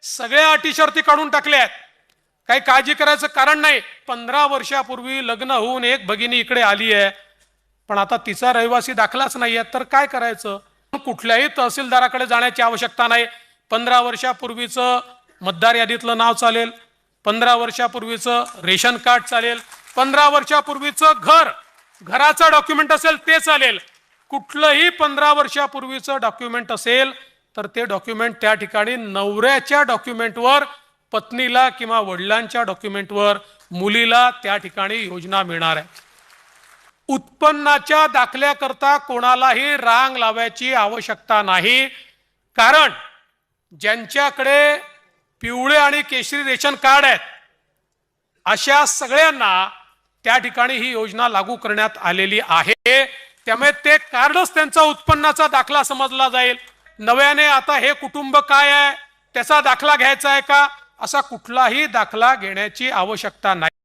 सगळ्या अटी शर्ती काढून टाकल्यात, काही काळजी करायचं कारण नाही। 15 वर्षापूर्वी लग्न होऊन एक भगिनी इकडे आली आहे, पण आता तिचा रहिवासी दाखलाच नाही आहे, तर काय करायचं? कुठल्याही तहसीलदाराकडे जाण्याची आवश्यकता नाही। 15 वर्षापूर्वीचं मतदार यादीतलं नाव चालेल, 15 वर्षापूर्वीचं रेशन कार्ड चालेल, 15 वर्षापूर्वीचं घराचं डॉक्युमेंट असेल ते चालेल। कुठलंही 15 वर्षापूर्वीचं डॉक्युमेंट असेल तर ते डॉक्युमेंट त्या ठिकाणी नवऱ्याच्या डॉक्युमेंटवर, पत्नीला किंवा वडिलांच्या डॉक्युमेंटवर, मुलीला त्या ठिकाणी योजना मिळणार आहे। उत्पन्नाच्या दाखल्याकरता कोणालाही रांग लावायची आवश्यकता नाही, कारण ज्यांच्याकडे पिवळे आणि केशरी रेशन कार्ड आहेत अशा सगळ्यांना त्या ठिकाणी ही योजना लागू करण्यात आलेली आहे। त्यामुळे ते कार्डच त्यांचा उत्पन्नाचा दाखला समजला जाईल। नव्याने आता हे कुटुंब काय आहे त्याचा दाखला घ्यायचा आहे का, असा कुठलाही दाखला घेण्याची आवश्यकता नाही।